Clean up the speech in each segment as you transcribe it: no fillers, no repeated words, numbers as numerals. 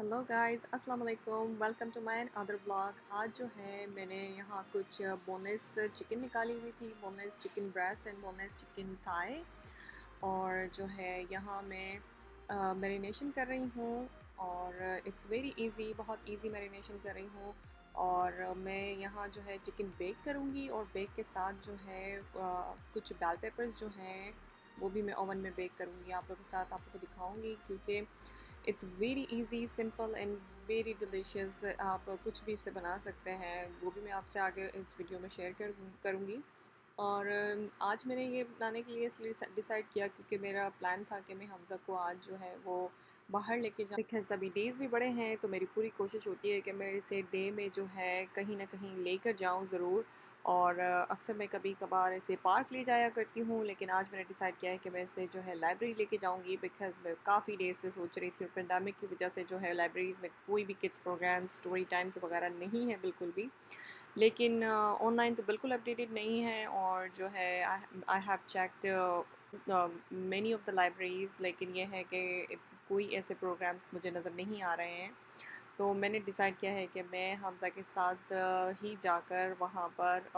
Hello guys, अस्सलाम वालेकुम। Welcome to my other blog. आज जो है मैंने यहाँ कुछ बोनलेस चिकन निकाली हुई थी, boneless chicken breast and boneless chicken thigh. और जो है यहाँ मैं मैरिनेशन कर रही हूँ और इट्स वेरी इजी, बहुत इजी मैरिनेशन कर रही हूँ। और मैं यहाँ जो है चिकन बेक करूँगी और बेक के साथ जो है कुछ बेल पेपर्स जो हैं वो भी मैं ओवन में बेक करूँगी। आप लोगों के साथ आपको दिखाऊँगी क्योंकि it's very easy, simple and very delicious. आप कुछ भी इससे बना सकते हैं, वो भी मैं आपसे आगे इस वीडियो में शेयर करूँगी। और आज मैंने ये बनाने के लिए इसलिए डिसाइड किया क्योंकि मेरा प्लान था कि मैं हमज़ा को आज जो है वो बाहर लेके जाऊँ, बिकॉज़ अभी डेज़ भी बड़े हैं। तो मेरी पूरी कोशिश होती है कि मैं इसे डे में जो है कहीं ना कहीं लेकर जाऊँ ज़रूर। और अक्सर मैं कभी कभार इसे पार्क ले जाया करती हूँ, लेकिन आज मैंने डिसाइड किया है कि मैं इसे जो है लाइब्रेरी लेके जाऊँगी, बिकॉज़ मैं काफ़ी डेज से सोच रही थी। और पेंडेमिक की वजह से जो है लाइब्रेरीज़ में कोई भी किड्स प्रोग्राम्स, स्टोरी टाइम्स वगैरह नहीं है बिल्कुल भी। लेकिन ऑनलाइन तो बिल्कुल अपडेटेड नहीं है। और जो है I have checked many of the libraries, लेकिन ये है कि कोई ऐसे प्रोग्राम्स मुझे नज़र नहीं आ रहे हैं। तो मैंने डिसाइड किया है कि मैं हमज़ा के साथ ही जाकर वहाँ पर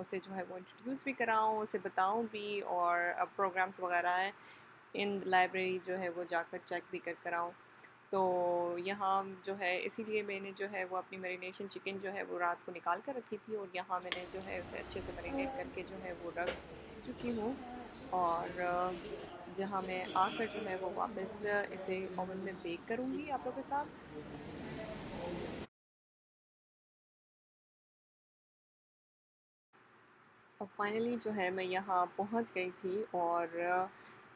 उसे जो है वो इंट्रोड्यूस भी कराऊँ, उसे बताऊँ भी, और प्रोग्राम्स वगैरह हैं इन लाइब्रेरी जो है वो जाकर चेक भी कर आऊँ। तो यहाँ जो है इसीलिए मैंने जो है वो अपनी मैरिनेशन चिकन जो है वो रात को निकाल कर रखी थी, और यहाँ मैंने जो है उसे अच्छे से मैरिनेट करके जो है वो रख चुकी हूँ। और जहाँ मैं आकर जो है वो वापस इसे ओवन में बेक करूँगी आप लोगों के साथ। और फाइनली जो है मैं यहाँ पहुँच गई थी। और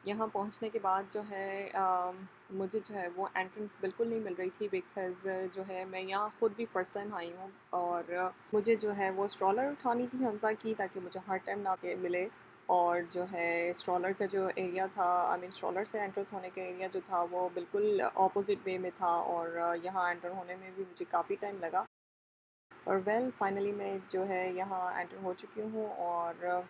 यहाँ पहुँचने के बाद जो है मुझे जो है वो एंट्रेंस बिल्कुल नहीं मिल रही थी, बिकॉज़ जो है मैं यहाँ ख़ुद भी फ़र्स्ट टाइम आई हूँ। और मुझे जो है वो स्ट्रॉलर उठानी थी हमज़ा की, ताकि मुझे हर टाइम ना के मिले। और जो है स्ट्रॉलर का जो एरिया था, आई मीन स्ट्रॉलर से एंटर होने का एरिया जो था वो बिल्कुल ऑपोजिट वे में था। और यहाँ एंटर होने में भी मुझे काफ़ी टाइम लगा। और फाइनली मैं जो है यहाँ एंटर हो चुकी हूँ। और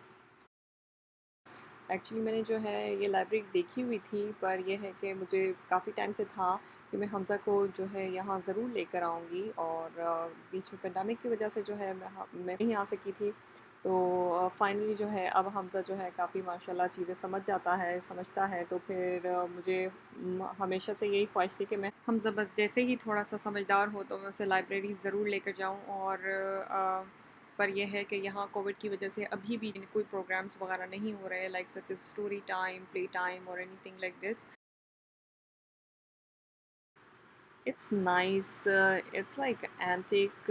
एक्चुअली मैंने जो है ये लाइब्रेरी देखी हुई थी, पर यह है कि मुझे काफ़ी टाइम से था कि मैं हमज़ा को जो है यहाँ ज़रूर लेकर आऊँगी। और बीच में पेंडेमिक की वजह से जो है मैं नहीं आ सकी थी। तो फाइनली जो है अब हमज़ा जो है काफ़ी माशाल्लाह चीज़ें समझ जाता है, समझता है। तो फिर मुझे हमेशा से यही ख्वाहिश थी कि मैं हमज़ा बस जैसे ही थोड़ा सा समझदार हो तो मैं उसे लाइब्रेरी ज़रूर लेकर जाऊँ। और पर यह है कि यहाँ कोविड की वजह से अभी भी कोई प्रोग्राम्स वगैरह नहीं हो रहे, like such as story time, play time और anything like this. It's nice, it's like antique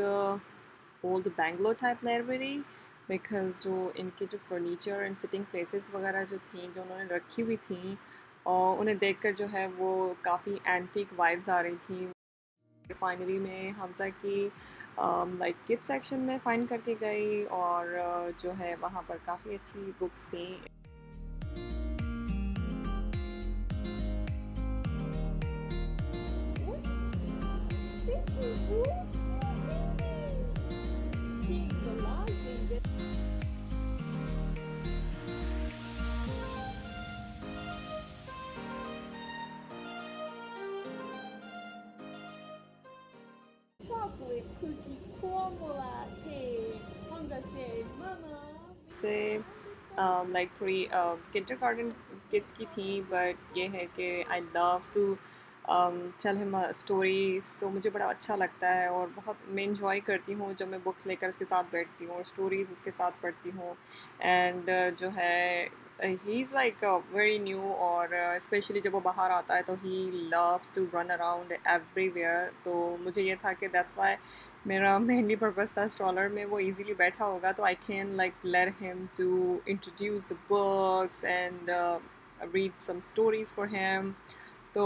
old Bangalore type library, because जो इनके जो फर्नीचर एंड सिटिंग प्लेसेस वगैरह जो थी, जो उन्होंने रखी हुई थी, और उन्हें देखकर जो है वो काफ़ी एंटिक वाइब्स आ रही थी। फाइनली मैं हमज़ा की लाइक किड्स सेक्शन में फ़ाइंड करके गई। और जो है वहाँ पर काफ़ी अच्छी बुक्स थी। Chocolate cookie formula cake. Honda said, Mama, से लाइक थोड़ी किंडर गार्डन किड्स की थी, बट ये है कि I love to tell him stories. तो मुझे बड़ा अच्छा लगता है और बहुत मैं इंजॉय करती हूँ जब मैं बुक्स लेकर उसके साथ बैठती हूँ और स्टोरीज़ उसके साथ पढ़ती हूँ। एंड जो है he is like very new. और स्पेशली जब वो बाहर आता है तो he loves to run around everywhere. तो मुझे ये था कि दैट्स वाई मेरा मेनली पर्पस था स्ट्रॉलर में वो इजीली बैठा होगा, तो I can like let him to introduce the books and read some stories for him. तो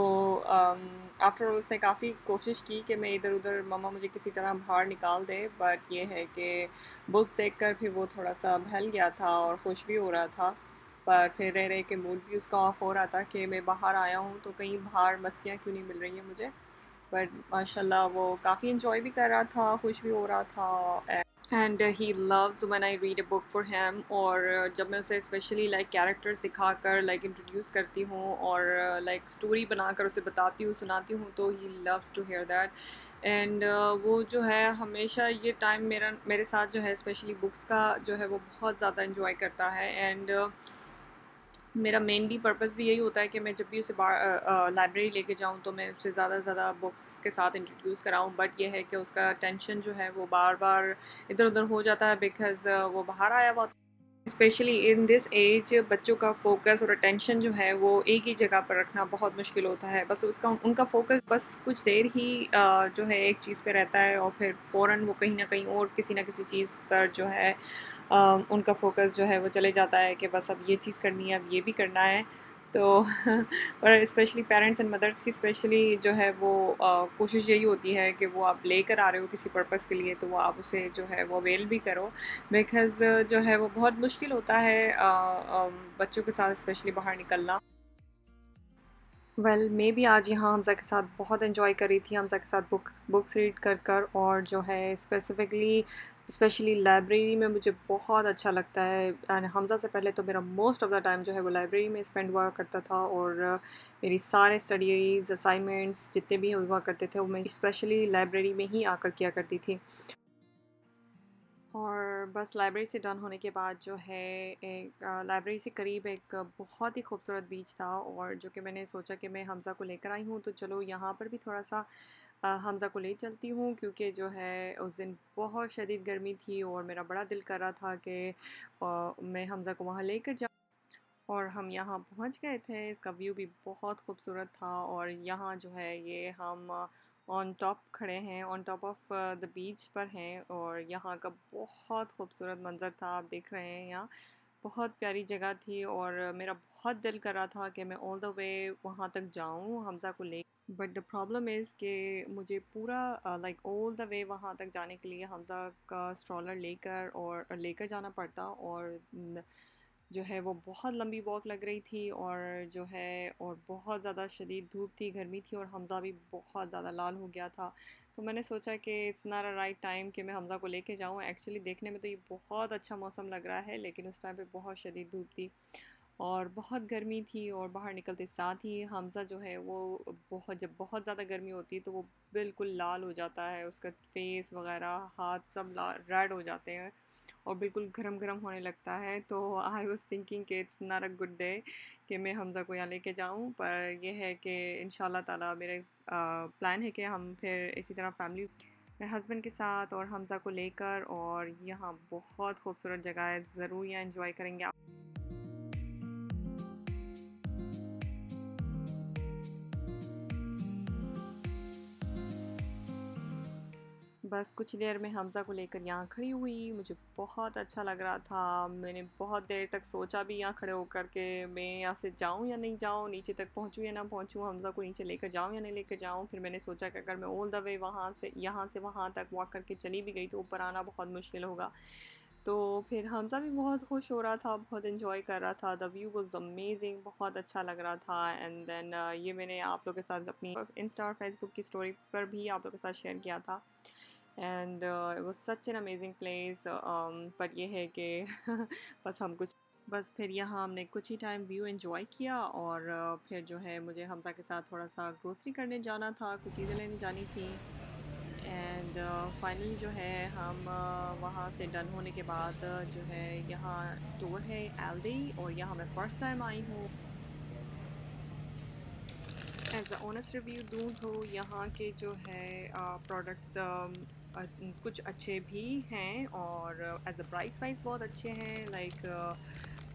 आफ्टर उसने काफ़ी कोशिश की कि मैं इधर उधर मम्मा मुझे किसी तरह बाहर निकाल दे, बट ये है कि बुक्स देखकर फिर वो थोड़ा सा बहल गया था और खुश भी हो रहा था। पर फिर रह रहे कि मूड भी उसका ऑफ हो रहा था कि मैं बाहर आया हूँ तो कहीं बाहर मस्तियाँ क्यों नहीं मिल रही हैं मुझे। बट माशाल्लाह वो काफ़ी इन्जॉय भी कर रहा था, खुश भी हो रहा था। And he loves when I read a book for him. और जब मैं उसे स्पेशली लाइक कैरेक्टर्स दिखाकर लाइक इंट्रोड्यूस करती हूँ और लाइक स्टोरी बनाकर उसे बताती हूँ सुनाती हूँ तो he loves to hear that. And वो जो है हमेशा ये टाइम मेरे साथ जो है स्पेशली बुक्स का जो है वो बहुत ज़्यादा इन्जॉय करता है। एंड मेरा मेनली पर्पस भी यही होता है कि मैं जब भी उसे लाइब्रेरी लेके जाऊँ तो मैं उसे ज़्यादा से ज़्यादा बुक्स के साथ इंट्रोड्यूस कराऊँ। बट ये है कि उसका टेंशन जो है वो बार बार इधर उधर हो जाता है बिकॉज़ वो बाहर आया हुआ। स्पेशली इन दिस एज बच्चों का फोकस और अटेंशन जो है वो एक ही जगह पर रखना बहुत मुश्किल होता है। बस उसका उनका फोकस बस कुछ देर ही जो है एक चीज़ पे रहता है और फिर फ़ौरन वो कहीं ना कहीं और किसी ना किसी चीज़ पर जो है उनका फोकस जो है वो चले जाता है कि बस अब ये चीज़ करनी है अब ये भी करना है। तो और स्पेशली पेरेंट्स एंड मदर्स की स्पेशली जो है वो कोशिश यही होती है कि वो आप लेकर आ रहे हो किसी पर्पस के लिए तो वो आप उसे जो है वो अवेल भी करो। बिकॉज़ जो है वो बहुत मुश्किल होता है बच्चों के साथ स्पेशली बाहर निकलना। वेल मे बी आज यहाँ हमज़ा के साथ बहुत इन्जॉय करी थी हमज़ा के साथ बुक्स रीड कर कर। और जो है स्पेशली लाइब्रेरी में मुझे बहुत अच्छा लगता है। एंड हमज़ा से पहले तो मेरा मोस्ट ऑफ़ द टाइम जो है वो लाइब्रेरी में स्पेंड हुआ करता था। और मेरी सारे स्टडीज़ असाइनमेंट्स जितने भी हुआ करते थे वो मैं स्पेशली लाइब्रेरी में ही आकर किया करती थी। और बस लाइब्रेरी से डन होने के बाद जो है एक लाइब्रेरी से करीब एक बहुत ही खूबसूरत बीच था और जो कि मैंने सोचा कि मैं हमज़ा को लेकर आई हूँ तो चलो यहाँ पर भी थोड़ा सा हमज़ा को ले चलती हूँ क्योंकि जो है उस दिन बहुत शदीद गर्मी थी और मेरा बड़ा दिल कर रहा था कि मैं हमज़ा को वहाँ लेकर जाऊँ। और हम यहाँ पहुँच गए थे। इसका व्यू भी बहुत खूबसूरत था और यहाँ जो है ये हम ऑन टॉप खड़े हैं on top of the beach पर हैं और यहाँ का बहुत खूबसूरत मंज़र था। आप देख रहे हैं यहाँ बहुत प्यारी जगह थी और मेरा बहुत दिल कर रहा था कि मैं ऑल द वे वहाँ तक जाऊँ हमज़ा को ले। बट द प्रॉब्लम इज़ कि मुझे पूरा लाइक ऑल द वे वहाँ तक जाने के लिए हमज़ा का स्ट्रॉलर लेकर जाना पड़ता। और जो है वो बहुत लंबी वॉक लग रही थी और जो है और बहुत ज़्यादा शदीद धूप थी गर्मी थी और हमज़ा भी बहुत ज़्यादा लाल हो गया था। तो मैंने सोचा कि it's not a right time कि मैं हमज़ा को लेके जाऊँ। एक्चुअली देखने में तो ये बहुत अच्छा मौसम लग रहा है लेकिन उस टाइम पे बहुत शदीद धूप थी और बहुत गर्मी थी और बाहर निकलते साथ ही हमज़ा जो है वो जब बहुत ज़्यादा गर्मी होती है तो वो बिल्कुल लाल हो जाता है। उसका फेस वगैरह हाथ सब रेड हो जाते हैं और बिल्कुल गरम गरम होने लगता है। तो आई वॉज थिंकिंग कि it's not a good day कि मैं हमज़ा को यहाँ लेके जाऊँ। पर यह है कि इंशाल्लाह ताला मेरे प्लान है कि हम फिर इसी तरह फैमिली मेरे हस्बैंड के साथ और हमज़ा को लेकर और यहाँ बहुत खूबसूरत जगह है ज़रूर यहाँ इंजॉय करेंगे। बस कुछ देर में हमज़ा को लेकर यहाँ खड़ी हुई। मुझे बहुत अच्छा लग रहा था। मैंने बहुत देर तक सोचा भी यहाँ खड़े होकर के मैं यहाँ से जाऊँ या नहीं जाऊँ, नीचे तक पहुँचूँ या ना पहुँचूँ, हमज़ा को नीचे लेकर जाऊँ या नहीं लेकर जाऊँ। फिर मैंने सोचा कि अगर मैं ऑल द वे यहाँ से वहाँ तक वॉक करके चली भी गई तो ऊपर आना बहुत मुश्किल होगा। तो फिर हमज़ा भी बहुत खुश हो रहा था, बहुत इन्जॉय कर रहा था। द व्यू वाज़ अमेजिंग, बहुत अच्छा लग रहा था। एंड देन ये मैंने आप लोगों के साथ अपनी इंस्टा और फेसबुक की स्टोरी पर भी आप लोगों के साथ शेयर किया था। And it was such an amazing place. पर ये है कि बस फिर यहाँ हमने कुछ ही टाइम व्यू एंजॉय किया और फिर जो है मुझे हमज़ा के साथ थोड़ा सा ग्रोसरी करने जाना था, कुछ चीज़ें लेने जानी थी। एंड फाइनली जो है हम वहाँ से डन होने के बाद जो है यहाँ स्टोर है एल्डी और यहाँ मैं फ़र्स्ट टाइम आई हूँ। एज अ ऑनेस्ट रिव्यू दूँ तो यहाँ के जो है प्रोडक्ट्स कुछ अच्छे भी हैं और एज अ प्राइस वाइज बहुत अच्छे हैं। लाइक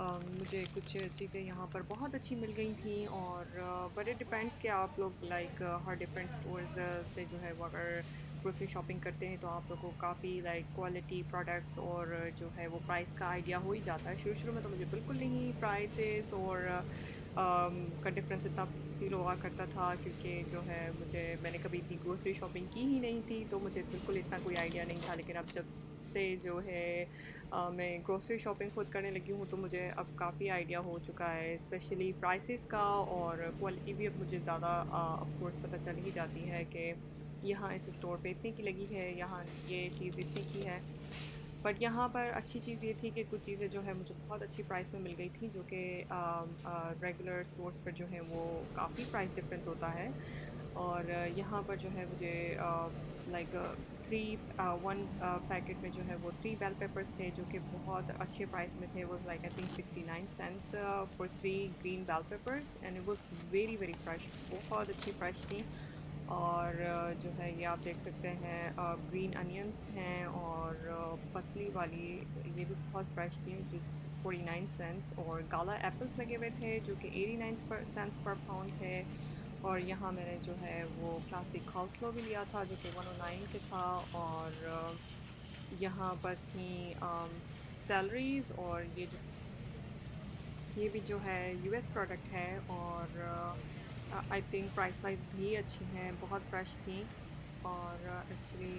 मुझे कुछ चीज़ें यहाँ पर बहुत अच्छी मिल गई थी और बट इट डिपेंड्स कि आप लोग लाइक हर डिफरेंट स्टोर्स से जो है वो अगर ग्रोसरी शॉपिंग करते हैं तो आप लोग को काफ़ी लाइक क्वालिटी प्रोडक्ट्स और जो है वो प्राइस का आइडिया हो ही जाता है। शुरू शुरू में तो मुझे बिल्कुल नहीं प्राइसेस और का डिफरेंस इतना फील हुआ करता था क्योंकि जो है मैंने कभी इतनी ग्रोसरी शॉपिंग की ही नहीं थी तो मुझे बिल्कुल इतना कोई आइडिया नहीं था। लेकिन अब जब से जो है मैं ग्रोसरी शॉपिंग खुद करने लगी हूँ तो मुझे अब काफ़ी आइडिया हो चुका है स्पेशली प्राइसेस का और क्वालिटी भी अब मुझे ज़्यादा ऑफ कोर्स पता चल ही जाती है कि यहाँ इस स्टोर पे इतने की लगी है, यहाँ ये चीज़ इतने की है। बट यहाँ पर अच्छी चीज़ ये थी कि कुछ चीज़ें जो है मुझे बहुत अच्छी प्राइस में मिल गई थी, जो कि रेगुलर स्टोर्स पर जो है वो काफ़ी प्राइस डिफरेंस होता है। और यहाँ पर जो है मुझे लाइक थ्री वन पैकेट में जो है वो 3 बेल पेपर्स थे, जो कि बहुत अच्छे प्राइस में थे। Was like I think 69 cents for 3 green bell peppers, and it was very very fresh, बहुत अच्छी फ्रेश थी। और जो है ये आप देख सकते हैं ग्रीन अनियंस हैं, और पतली वाली ये भी बहुत फ्रेश थी, जिस 49 सेंट्स। और गाला एप्पल्स लगे हुए थे, जो कि 89 सेंट्स पर पाउंड थे। और यहाँ मैंने जो है वो क्लासिक कॉल्स्लो भी लिया था, जो कि 109 के था। और यहाँ पर थी सैलरीज, और ये भी जो है यूएस प्रोडक्ट है। और आई थिंक प्राइस वाइज भी अच्छी हैं, बहुत फ्रेश थी। और एक्चुअली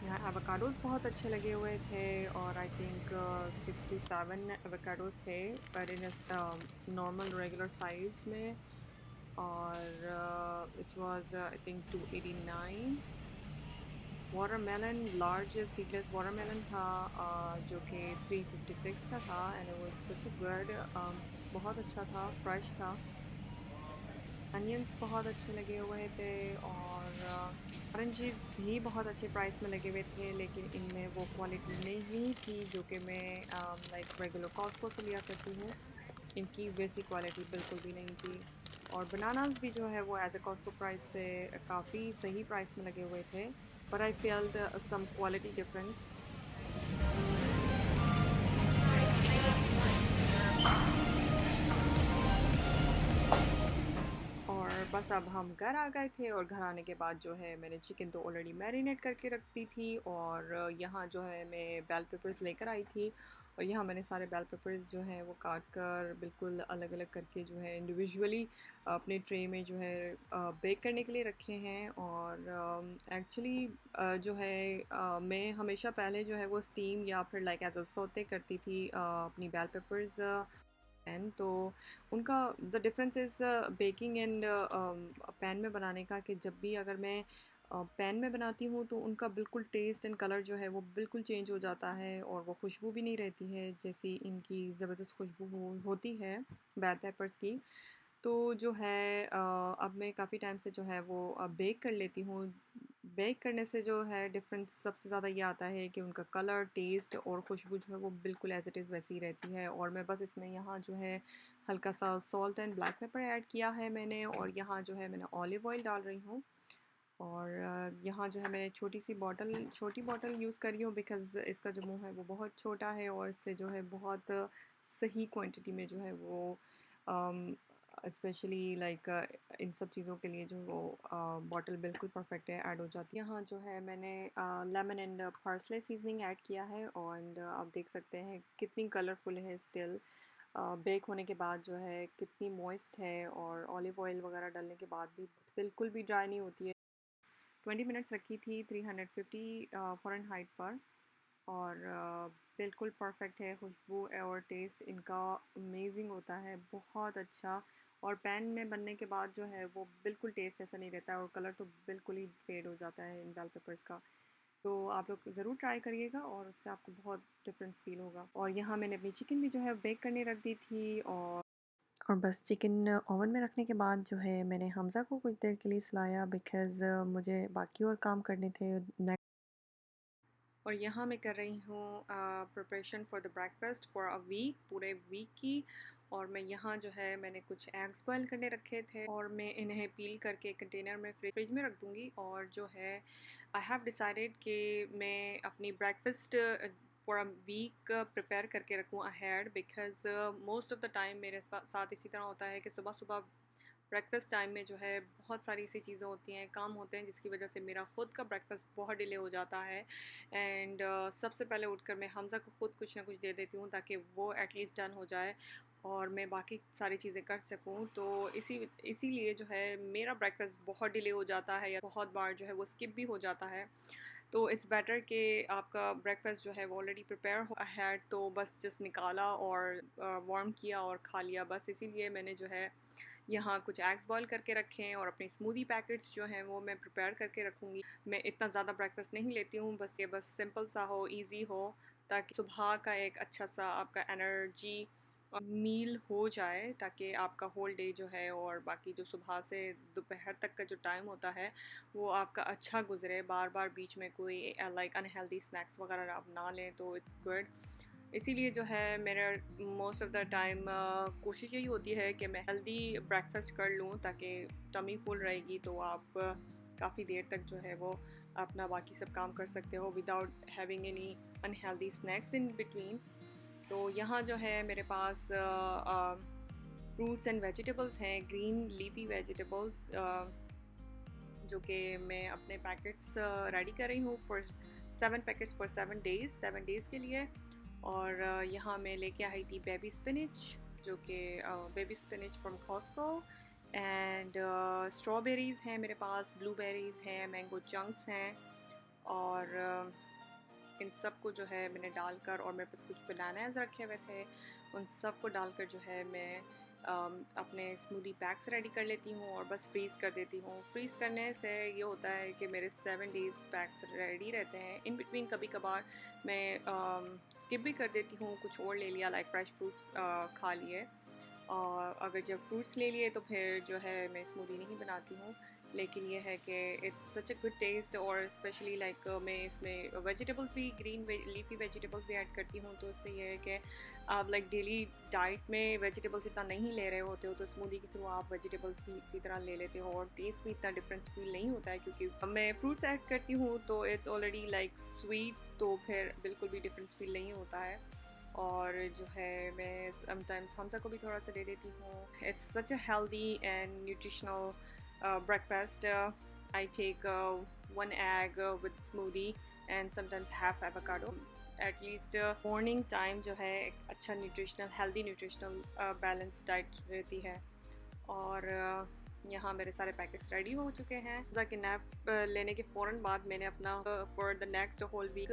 यहाँ एवोकाडोज़ बहुत अच्छे लगे हुए थे, और आई थिंक 67 एवोकाडोज़ थे, पर इन नॉर्मल रेगुलर साइज़ में। और it was I think 289। Watermelon large seedless watermelon था, जो कि 356 का था, and it was such a good, बहुत अच्छा था, फ्रेश था। अनियंस बहुत अच्छे लगे हुए थे। और ऑरेंजेस भी बहुत अच्छे प्राइस में लगे हुए थे, लेकिन इनमें वो क्वालिटी नहीं थी जो कि मैं लाइक रेगुलर कॉस्को से लिया करती हूँ। इनकी वैसी क्वालिटी बिल्कुल भी नहीं थी। और बनानास भी जो है वो एज ए कॉस्को प्राइस से काफ़ी सही प्राइस में लगे हुए थे, but I feeled some quality difference. और बस अब हम घर आ गए थे, और घर आने के बाद जो है मैंने चिकन तो ऑलरेडी मैरिनेट करके रख दी थी। और यहाँ जो है मैं बेल पेपर्स लेकर आई थी, और यहाँ मैंने सारे बेल पेपर्स जो हैं वो काट कर बिल्कुल अलग अलग करके जो है इंडिविजुअली अपने ट्रे में जो है बेक करने के लिए रखे हैं। और एक्चुअली जो है मैं हमेशा पहले जो है वो स्टीम या फिर लाइक एज अ सौते करती थी अपनी बेल पेपर्स। पैन तो उनका the difference is baking and pan में बनाने का, कि जब भी अगर मैं पैन में बनाती हूँ तो उनका बिल्कुल टेस्ट एंड कलर जो है वो बिल्कुल चेंज हो जाता है, और वो खुशबू भी नहीं रहती है जैसी इनकी ज़बरदस्त खुशबू होती है बेल पेपर्स की। तो जो है अब मैं काफ़ी टाइम से जो है वो बेक कर लेती हूँ। बेक करने से जो है डिफ़रेंस सबसे ज़्यादा ये आता है कि उनका कलर, टेस्ट और खुशबू जो है वो बिल्कुल एज़ इट इज़ वैसी ही रहती है। और मैं बस इसमें यहाँ जो है हल्का सा salt and black pepper add किया है मैंने, और यहाँ जो है मैंने ऑलिव ऑयल डाल रही हूँ। और यहाँ जो है मैंने छोटी बॉटल यूज़ करी हूँ, बिकॉज़ इसका जो मुँह है वो बहुत छोटा है, और इससे जो है बहुत सही क्वांटिटी में जो है वो स्पेशली लाइक इन सब चीज़ों के लिए जो वो बॉटल बिल्कुल परफेक्ट है, ऐड हो जाती है। यहाँ जो है मैंने lemon and parsley seasoning add किया है, और आप देख सकते हैं कितनी कलरफुल है स्टिल। बेक होने के बाद जो है कितनी मॉइस्ट है, और ऑलिव ऑयल वगैरह डालने के बाद भी बिल्कुल भी ड्राई नहीं होती है। 20 मिनट्स रखी थी 350 फ़ारेनहाइट पर। और बिल्कुल परफेक्ट है, खुशबू और टेस्ट इनका अमेजिंग होता है, बहुत अच्छा। और पैन में बनने के बाद जो है वो बिल्कुल टेस्ट ऐसा नहीं रहता है, और कलर तो बिल्कुल ही फेड हो जाता है इन बेल पेपर्स का। तो आप लोग ज़रूर ट्राई करिएगा, और उससे आपको बहुत डिफरेंस फील होगा। और यहाँ मैंने अपनी चिकन भी जो है बेक करने रख दी थी। और बस चिकन ओवन में रखने के बाद जो है मैंने हमज़ा को कुछ देर के लिए सुलाया, बिकॉज़ मुझे बाकी और काम करने थे। और यहाँ मैं कर रही हूँ preparation for the breakfast for a week, पूरे वीक की। और मैं यहाँ जो है मैंने कुछ एग्स बॉयल करने रखे थे, और मैं इन्हें पील करके कंटेनर में फ्रिज में रख दूँगी। और जो है आई हैव डिसाइडेड कि मैं अपनी breakfast for a week prepare करके रखूँ ahead, because most of the time मेरे साथ इसी तरह होता है कि सुबह सुबह ब्रेकफ़ास्ट टाइम में जो है बहुत सारी ऐसी चीज़ें होती हैं, काम होते हैं, जिसकी वजह से मेरा ख़ुद का ब्रेकफ़ास्ट बहुत डिले हो जाता है। एंड सबसे पहले उठकर मैं हमज़ा को ख़ुद कुछ ना कुछ दे देती हूँ, ताकि वो एटलीस्ट डन हो जाए और मैं बाकी सारी चीज़ें कर सकूँ। तो इसीलिए जो है मेरा ब्रेकफ़ास्ट बहुत डिले हो जाता है, या बहुत बार जो है वो स्किप भी हो जाता है। तो इट्स बेटर कि आपका ब्रेकफ़ास्ट जो है वो ऑलरेडी प्रिपेयर हो अहेड, तो बस जस्ट निकाला और वार्म किया और खा लिया। बस इसीलिए मैंने जो है यहाँ कुछ एग्स बॉयल करके रखे हैं और अपनी स्मूदी पैकेट्स जो हैं वो मैं प्रिपेयर करके रखूँगी। मैं इतना ज़्यादा ब्रेकफास्ट नहीं लेती हूँ, बस सिंपल सा हो, इजी हो, ताकि सुबह का एक अच्छा सा आपका एनर्जी मील हो जाए, ताकि आपका होल डे जो है और बाकी जो सुबह से दोपहर तक का जो टाइम होता है वो आपका अच्छा गुजरे। बार बार बीच में कोई लाइक अनहेल्दी स्नैक्स वगैरह आप ना लें तो इट्स गुड। इसीलिए जो है मेरा मोस्ट ऑफ़ द टाइम कोशिश यही होती है कि मैं हेल्दी ब्रेकफास्ट कर लूँ, ताकि टमी फुल रहेगी तो आप काफ़ी देर तक जो है वो अपना बाकी सब काम कर सकते हो without having any unhealthy snacks in between. तो यहाँ जो है मेरे पास फ्रूट्स एंड वेजिटेबल्स हैं, ग्रीन लीफी वेजिटेबल्स, जो कि मैं अपने पैकेट्स रेडी कर रही हूँ फॉर 7 पैकेट्स फॉर 7 डेज़ के लिए। और यहाँ मैं लेके आई थी बेबी स्पिनच, जो कि baby spinach from Costco, and strawberries हैं मेरे पास, ब्लूबेरीज़ हैं, मैंगो चंक्स हैं, और इन सब को जो है मैंने डालकर, और मेरे पास कुछ बनानास रखे हुए थे, उन सब को डालकर जो है मैं अपने स्मूदी पैक्स रेडी कर लेती हूँ और बस फ्रीज़ कर देती हूँ। फ्रीज़ करने से ये होता है कि मेरे 7 डेज़ पैक्स रेडी रहते हैं। इन बिटवीन कभी कभार मैं स्किप भी कर देती हूँ, कुछ और ले लिया, लाइक फ्रेश फ्रूट्स खा लिए, और अगर जब फ्रूट्स ले लिए तो फिर जो है मैं स्मूदी नहीं बनाती हूँ। लेकिन ये है कि it's such a good taste, और स्पेशली लाइक मैं इसमें वेजिटेबल्स भी, ग्रीन लीफी वेजिटेबल्स भी ऐड करती हूँ, तो उससे ये है कि आप लाइक डेली डाइट में वेजिटेबल्स इतना नहीं ले रहे होते हो तो स्मूदी के थ्रू आप वेजिटेबल्स भी इसी तरह ले लेते हो, और टेस्ट भी इतना डिफरेंस फील नहीं होता है, क्योंकि मैं फ्रूट्स ऐड करती हूँ तो इट्स ऑलरेडी लाइक स्वीट, तो फिर बिल्कुल भी डिफरेंस फील नहीं होता है। और जो है मैं समटाइम्स हमसा को भी थोड़ा सा दे देती हूँ। It's such a healthy and nutritional breakfast. I take 1 egg with smoothie and sometimes half avocado. At least morning time जो है एक अच्छा nutritional, healthy nutritional balance diet रहती है। और यहाँ मेरे सारे पैकेट्स रेडी हो चुके हैं। ताकि नैप लेने के फ़ौरन बाद मैंने अपना for the next whole week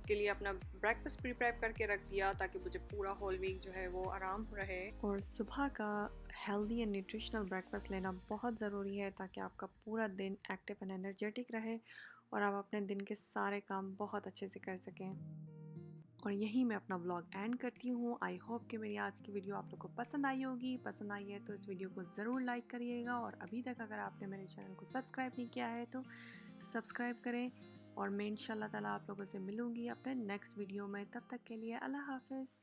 के लिए अपना ब्रेकफास्ट प्रिपेयर करके रख दिया, ताकि मुझे पूरा होल वीक जो है वो आराम रहे। और सुबह का हेल्दी एंड न्यूट्रिशनल ब्रेकफास्ट लेना बहुत ज़रूरी है, ताकि आपका पूरा दिन एक्टिव एंड एनर्जेटिक रहे और आप अपने दिन के सारे काम बहुत अच्छे से कर सकें। और यही मैं अपना व्लॉग एंड करती हूँ। आई होप कि मेरी आज की वीडियो आप लोग को पसंद आई होगी। पसंद आई है तो इस वीडियो को ज़रूर लाइक करिएगा, और अभी तक अगर आपने मेरे चैनल को सब्सक्राइब नहीं किया है तो सब्सक्राइब करें। और मैं इंशाल्लाह ताला आप लोगों से मिलूँगी अपने नेक्स्ट वीडियो में। तब तक के लिए अल्लाह हाफ़िज़।